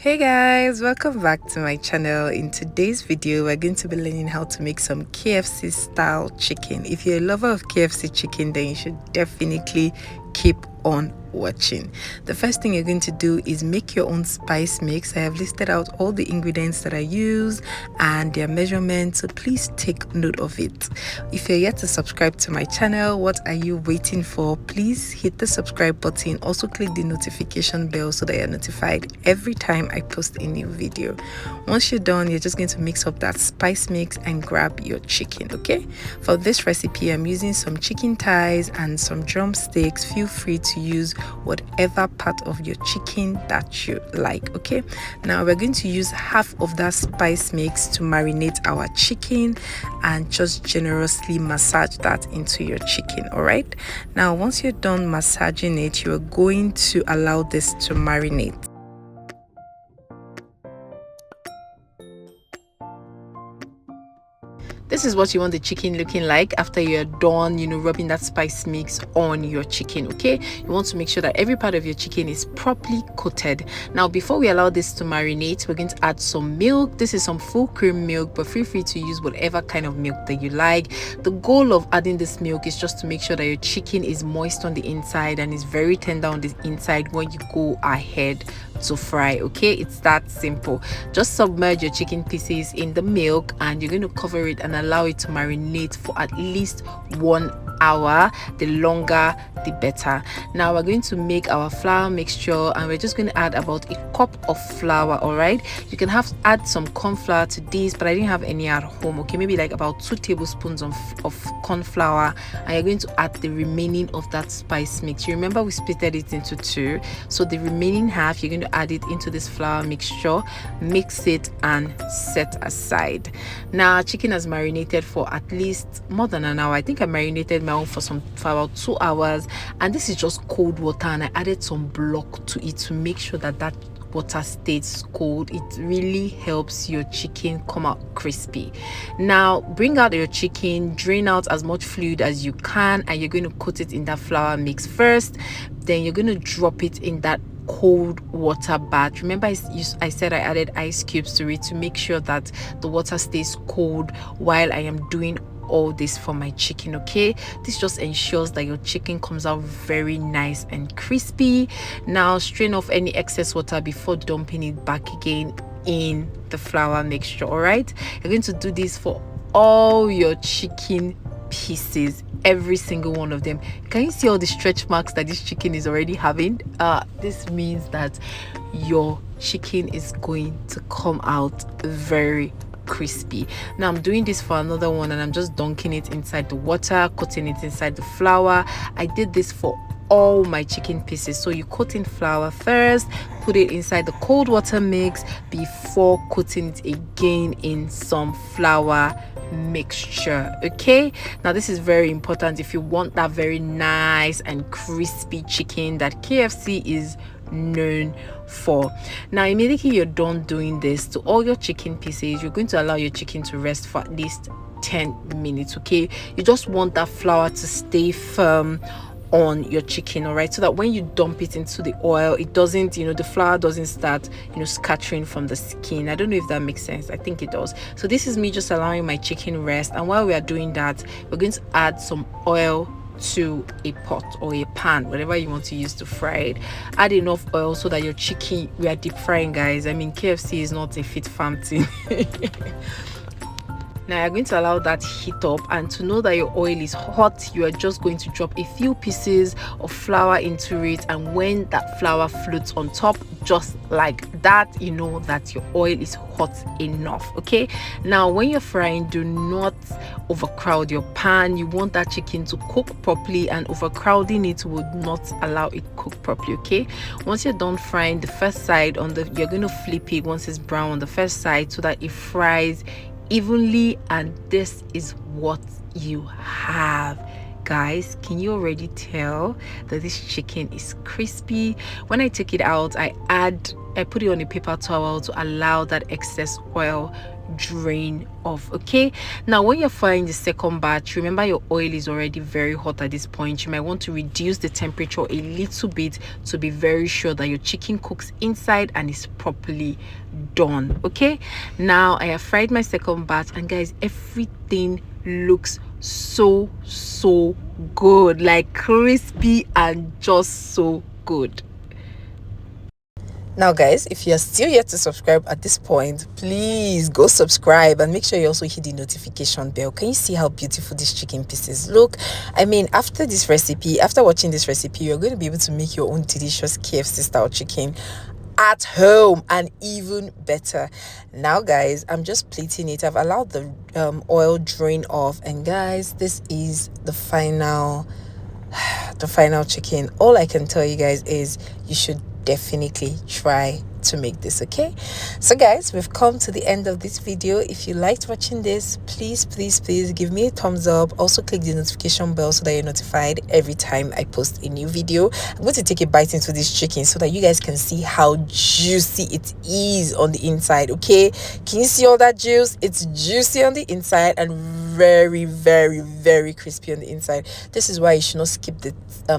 Hey guys, welcome back to my channel. In today's video we're going to be learning how to make some KFC style chicken. If you're a lover of KFC chicken, then you should definitely keep on watching. The first thing you're going to do is make your own spice mix. I have listed out all the ingredients that I use and their measurements, so please take note of it. If you're yet to subscribe to my channel, what are you waiting for? Please hit the subscribe button. Also click the notification bell so that you're notified every time I post a new video. Once you're done, you're just going to mix up that spice mix and grab your chicken. Okay, for this recipe I'm using some chicken thighs and some drumsticks. Feel free to use whatever part of your chicken that you like. Okay, now we're going to use half of that spice mix to marinate our chicken and just generously massage that into your chicken. All right, now once you're done massaging it, you're going to allow this to marinate. This is what you want the chicken looking like after you're done, rubbing that spice mix on your chicken. Okay, you want to make sure that every part of your chicken is properly coated. Now before we allow this to marinate, we're going to add some milk. This is some full cream milk, but feel free to use whatever kind of milk that you like. The goal of adding this milk is just to make sure that your chicken is moist on the inside and is very tender on the inside when you go ahead to fry. Okay, it's that simple. Just submerge your chicken pieces in the milk and you're going to cover it and allow it to marinate for at least 1 hour. The longer the better. Now we're going to make our flour mixture and we're just going to add about a cup of flour. All right, you can add some corn flour to this, but I didn't have any at home. Okay, maybe like about 2 tablespoons of corn flour, and you're going to add the remaining of that spice mix. You remember we splitted it into 2, so the remaining half you're going to add it into this flour mixture, mix it and set aside. Now chicken has marinated for at least more than an hour. I think I marinated my own for about 2 hours, and this is just cold water, and I added some block to it to make sure that water stays cold. It really helps your chicken come out crispy. Now bring out your chicken, drain out as much fluid as you can, and you're going to coat it in that flour mix first. Then you're going to drop it in that cold water bath. Remember I said I added ice cubes to it to make sure that the water stays cold while I am doing all this for my chicken. Okay, this just ensures that your chicken comes out very nice and crispy. Now strain off any excess water before dumping it back again in the flour mixture. All right, you're going to do this for all your chicken pieces, every single one of them. Can you see all the stretch marks that this chicken is already having? This means that your chicken is going to come out very crispy. Now I'm doing this for another one and I'm just dunking it inside the water, coating it inside the flour. I did this for all my chicken pieces. So you coat in flour first, put it inside the cold water mix before coating it again in some flour mixture. Okay, now this is very important if you want that very nice and crispy chicken that KFC is known for. Now immediately you're done doing this to all your chicken pieces, you're going to allow your chicken to rest for at least 10 minutes. Okay, you just want that flour to stay firm on your chicken, all right, so that when you dump it into the oil, it doesn't, the flour doesn't start, scattering from the skin. I don't know if that makes sense. I think it does. So this is me just allowing my chicken rest, and while we are doing that, we're going to add some oil to a pot or a pan, whatever you want to use to fry it. Add enough oil so that your chicken, we are deep frying, guys. I mean, KFC is not a fit farm thing. Now you're going to allow that heat up, and to know that your oil is hot, you are just going to drop a few pieces of flour into it, and when that flour floats on top just like that, you know that your oil is hot enough. Okay, now when you're frying, do not overcrowd your pan. You want that chicken to cook properly, and overcrowding it would not allow it cook properly. Okay, once you're done frying the first side you're going to flip it once it's brown on the first side so that it fries evenly, and this is what you have. Guys, can you already tell that this chicken is crispy? When I take it out, I put it on a paper towel to allow that excess oil drain off. Okay, now when you're frying the second batch, remember your oil is already very hot at this point. You might want to reduce the temperature a little bit to be very sure that your chicken cooks inside and is properly done. Okay, now I have fried my second batch, and guys, everything looks so good, like crispy and just so good. Now guys, if you are still yet to subscribe at this point, please go subscribe and make sure you also hit the notification bell. Can you see how beautiful these chicken pieces look? I mean, after watching this recipe, you're going to be able to make your own delicious KFC style chicken at home, and even better. Now guys, I'm just plating it. I've allowed the oil drain off, and guys, this is the final chicken. All I can tell you guys is you should definitely try to make this. Okay, so guys, we've come to the end of this video. If you liked watching this, please give me a thumbs up. Also click the notification bell so that you're notified every time I post a new video. I'm going to take a bite into this chicken so that you guys can see how juicy it is on the inside. Okay, can you see all that juice? It's juicy on the inside and very crispy on the inside. This is why you should not skip the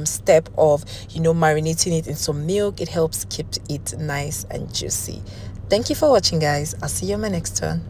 step of marinating it in some milk. It helps keep it nice and juicy. Thank you for watching, guys. I'll see you on my next one.